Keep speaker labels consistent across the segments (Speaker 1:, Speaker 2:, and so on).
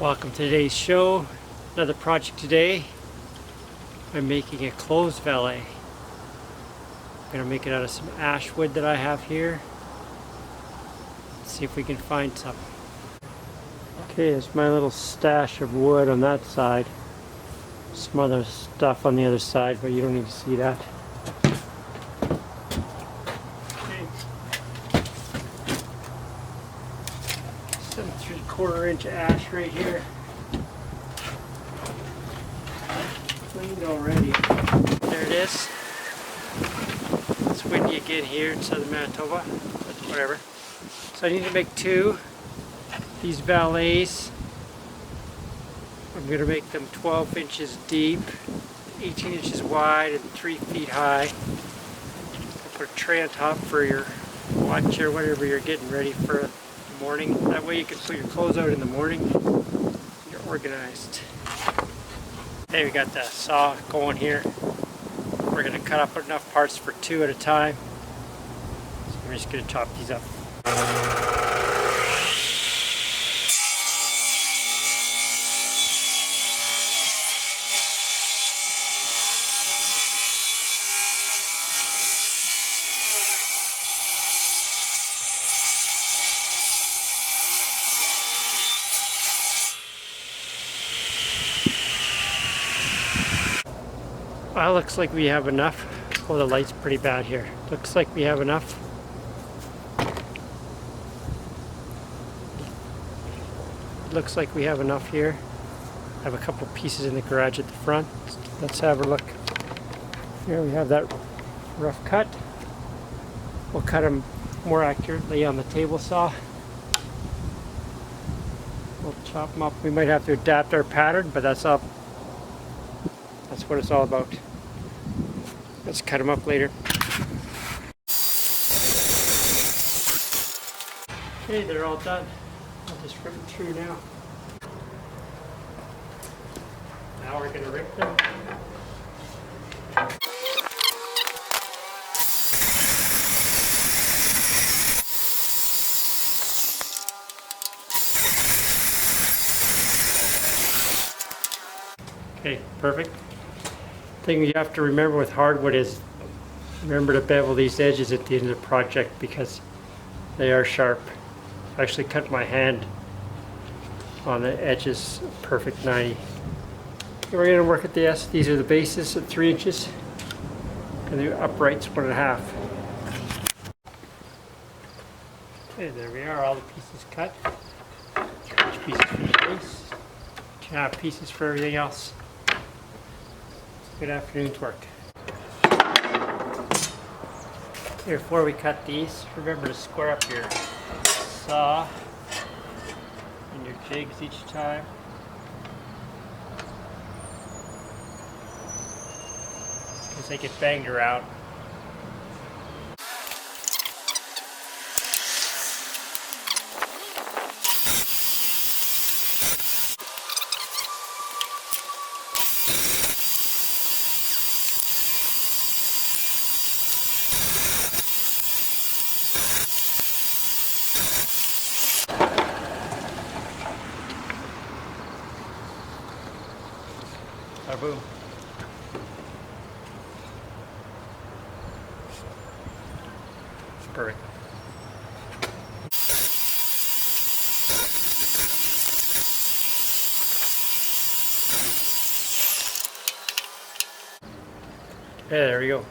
Speaker 1: Welcome to today's show. Another project today. I'm making a clothes valet. I'm going to make it out of some ash wood that I have here. Let's see if we can find some. Okay, there's my little stash of wood on that side. Some other stuff on the other side, but you don't need to see that. Okay. Some 3/4 inch ash right here. Cleaned already. There it is. It's windy again here in southern Manitoba, but whatever. So I need to make two. These valets. I'm going to make them 12 inches deep, 18 inches wide, and 3 feet high. I'll put a tray on top for your lunch or whatever you're getting ready for the morning. That way you can put your clothes out in the morning. You're organized. Okay, we got the saw going here. We're going to cut up enough parts for 2 at a time. So we're just going to chop these up. Well, looks like we have enough. Oh, the light's pretty bad here. Looks like we have enough. Looks like we have enough here. I have a couple pieces in the garage at the front. Let's have a look. Here we have that rough cut. We'll cut them more accurately on the table saw. We'll chop them up. We might have to adapt our pattern, but that's up. That's what it's all about. Let's cut them up later. Okay, they're all done. I'll just rip them through now. Now we're going to rip them. Okay, perfect. Thing you have to remember with hardwood is remember to bevel these edges at the end of the project because they are sharp. I actually cut my hand on the edges perfect 90. We're going to work at this. These are the bases at 3 inches and the uprights 1.5. Okay, there we are, all the pieces cut. 3-inch pieces for the base, 2.5 pieces for everything else. Good afternoon's work. Here, before we cut these, remember to square up your saw and your jigs each time. Because they get banged around. Boom. Perfect. Okay, there we go.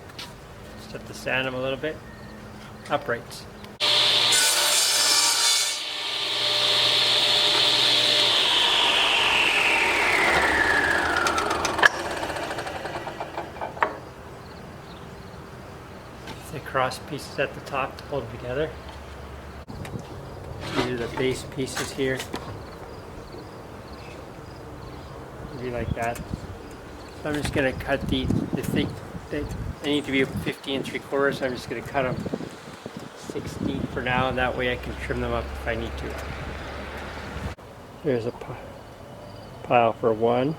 Speaker 1: Just have to sand them a little bit. Uprights. The cross pieces at the top to hold them together. These are the base pieces here. Maybe like that. So I'm just going to cut these. They need to be 15 3/4, so I'm just going to cut them 16 for now, and that way I can trim them up if I need to. There's a pile for one.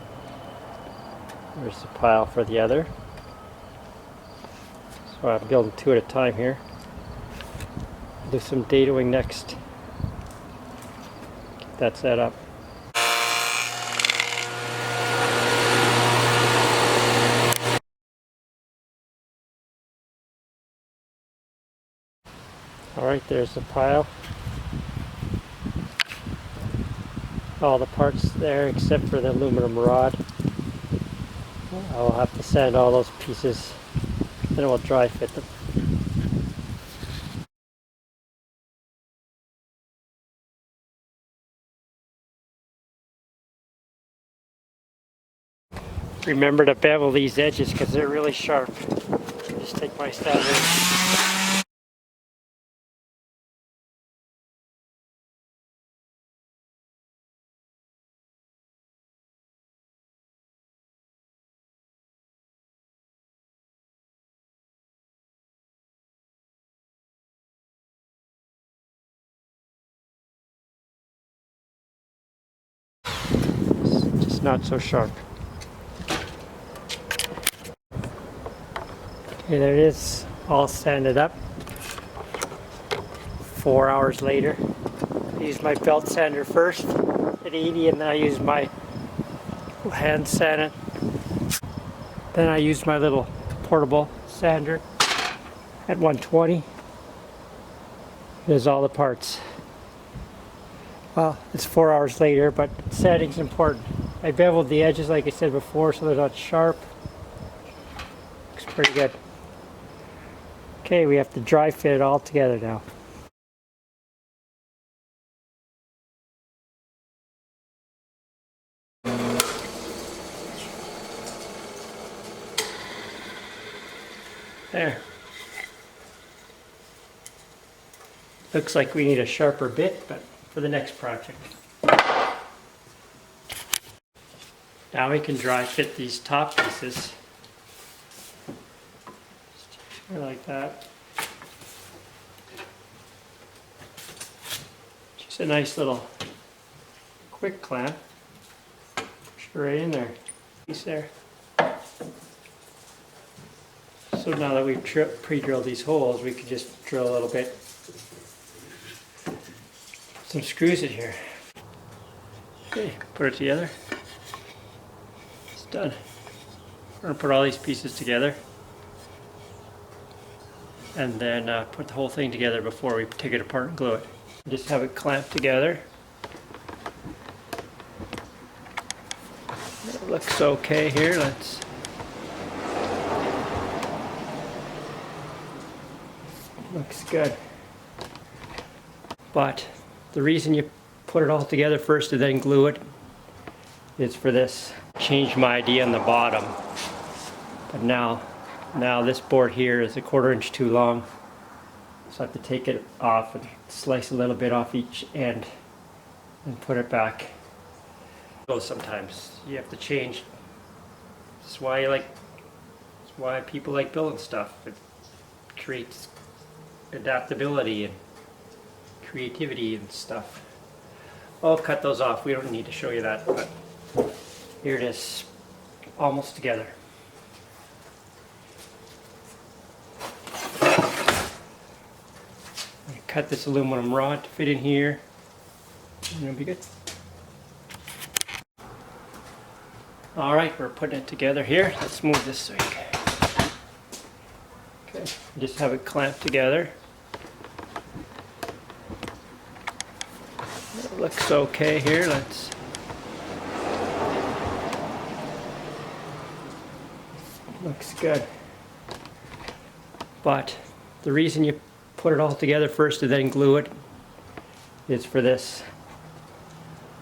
Speaker 1: There's a pile for the other. So I'm building 2 at a time here. I'll do some datoing next. Get that set up. Alright, there's the pile. All the parts there except for the aluminum rod. I'll have to sand all those pieces, then we'll dry fit them. Remember to bevel these edges because they're really sharp. Just take my standard. Just not so sharp. Okay, there it is, all sanded up. 4 hours later. I used my belt sander first at 80, and then I used my hand sander. Then I used my little portable sander at 120. There's all the parts. Well, it's 4 hours later, but sanding's important. I beveled the edges like I said before so they're not sharp. Looks pretty good. Okay, we have to dry fit it all together now. There. Looks like we need a sharper bit, but for the next project. Now we can dry fit these top pieces. Just like that. Just a nice little quick clamp. Right in there. Piece there. So now that we've pre-drilled these holes, we can just drill a little bit. Some screws in here. Okay, put it together. It's done. We're going to put all these pieces together and then put the whole thing together before we take it apart and glue it. Just have it clamped together. It looks okay here. Looks good. But the reason you put it all together first and then glue it is for this. Changed my idea on the bottom. But now this board here is 1/4 inch too long. So I have to take it off and slice a little bit off each end and put it back. Sometimes you have to change. That's why people like building stuff. It creates adaptability and creativity and stuff. I'll cut those off. We don't need to show you that, but here it is, almost together. Cut this aluminum rod to fit in here, and it'll be good. Alright, we're putting it together here. Let's move this so you can. Okay, just have it clamped together. It looks okay here. Looks good. But the reason you put it all together first and then glue it is for this.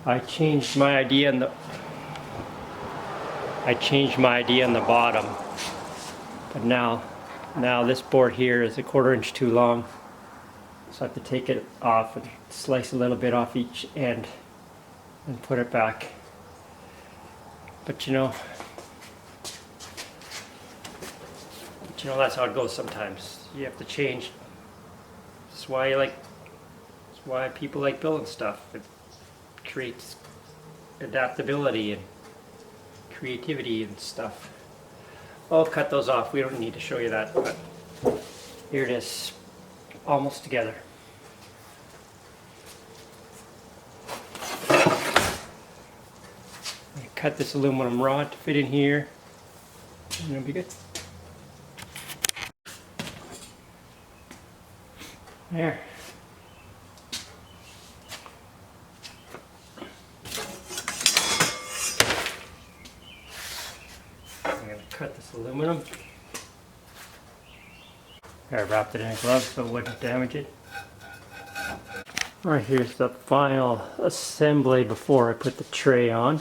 Speaker 1: I changed my idea on the bottom, but now this board here is 1/4 inch too long, so I have to take it off and slice a little bit off each end and put it back. But you know that's how it goes sometimes. You have to change. That's why people like building stuff. It creates adaptability and creativity and stuff. I'll cut those off. We don't need to show you that, but here it is, almost together. Cut this aluminum rod to fit in here, and it'll be good. There. cut this aluminum. I wrapped it in a glove so it wouldn't damage it. Alright, here's the final assembly before I put the tray on.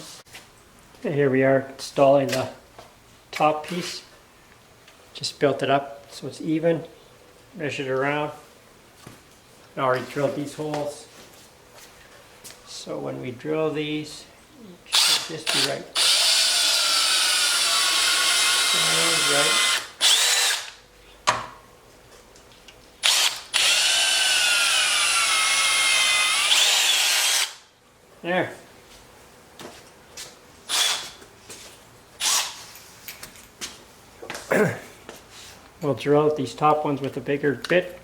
Speaker 1: Okay, here we are installing the top piece. Just built it up so it's even. Measured around. I already drilled these holes. So when we drill these, it should just be right. Right. There. We'll drill out these top ones with a bigger bit.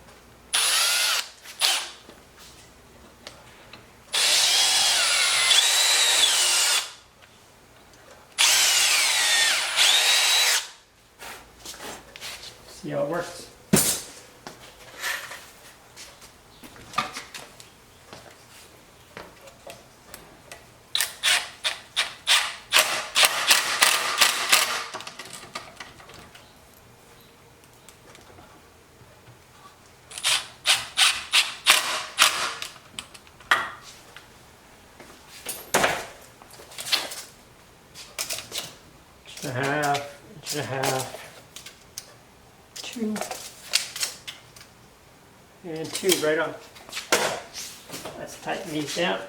Speaker 1: See how it works. Inch and a half, 2, and 2 right on. Let's tighten these down.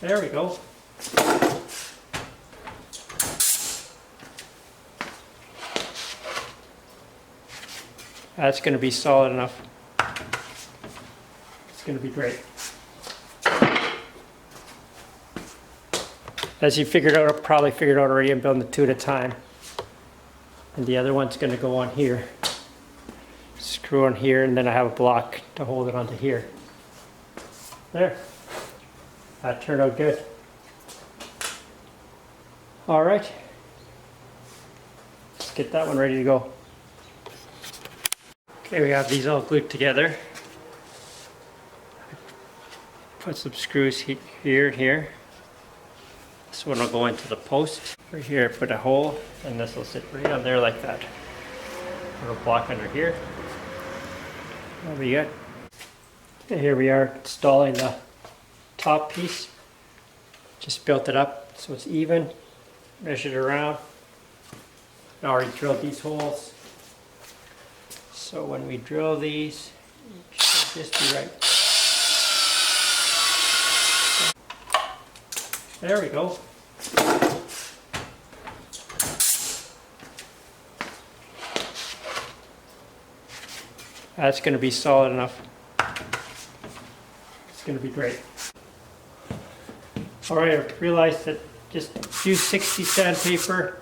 Speaker 1: There we go. That's going to be solid enough. It's going to be great. As you figured out, probably figured out already, I'm building the 2 at a time. And the other one's going to go on here. Screw on here, and then I have a block to hold it onto here. There. That turned out good. All right. Let's get that one ready to go. Okay, we have these all glued together. Put some screws here and here. This one will go into the post. Right here, put a hole, and this will sit right on there like that. Put a block under here. That'll be good. Okay, here we are installing the top piece. Just built it up so it's even. Measured around. I already drilled these holes. So when we drill these, it should just be right. There we go. That's going to be solid enough. It's going to be great. Alright, I realized that just use 60 sandpaper.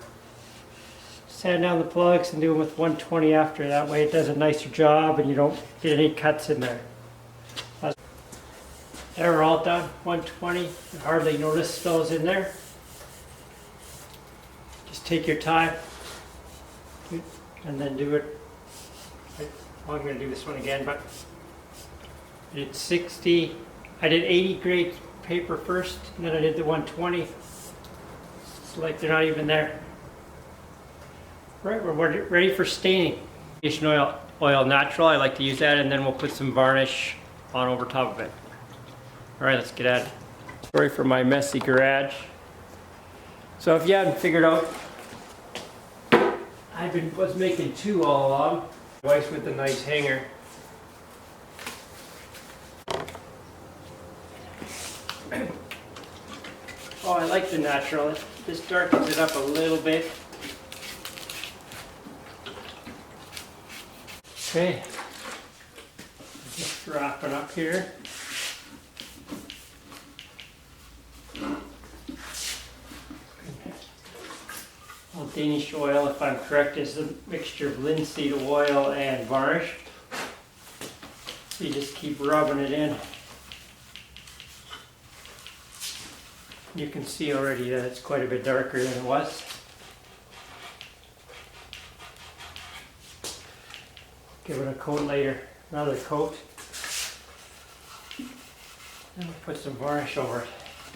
Speaker 1: Sand down the plugs and do them with 120 after. That way it does a nicer job and you don't get any cuts in there. They're all done, 120. You hardly notice those in there. Just take your time and then do it. Well, I'm going to do this one again, but I did 60. I did 80 grade paper first, and then I did the 120. It's like they're not even there. Right, we're ready for staining. Oil natural, I like to use that, and then we'll put some varnish on over top of it. Alright, let's get at it. Sorry for my messy garage. So if you haven't figured out, I was making 2 all along. Twice with the nice hanger. Oh, I like the natural. It just darkens it up a little bit. Okay, just wrapping up here. Well, Danish oil, if I'm correct, is a mixture of linseed oil and varnish. So you just keep rubbing it in. You can see already that it's quite a bit darker than it was. Give it a coat later, another coat. And we'll put some varnish over it.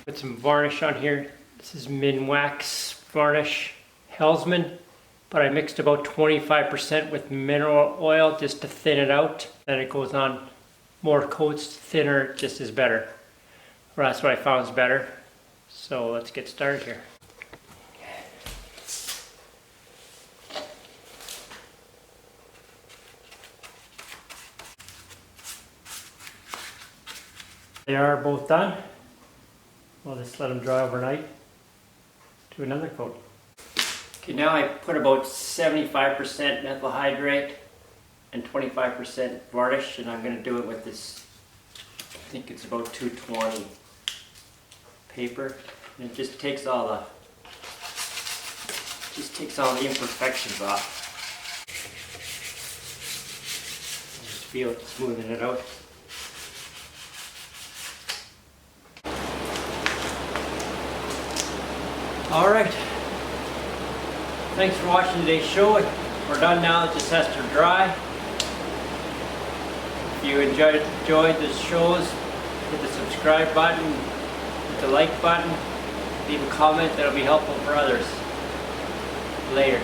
Speaker 1: Put some varnish on here. This is Minwax varnish, Hellsman. But I mixed about 25% with mineral oil just to thin it out. Then it goes on more coats, thinner, just is better. Or that's what I found is better. So let's get started here. They are both done. We'll just let them dry overnight. Do another coat. Okay, now I put about 75% methyl hydrate and 25% varnish, and I'm going to do it with this, I think it's about 220 paper, and it just takes all the imperfections off. Just feel it smoothing it out. All right. Thanks for watching today's show. We're done now, it just has to dry. If you enjoyed the shows, hit the subscribe button, hit the like button, leave a comment, that'll be helpful for others. Later.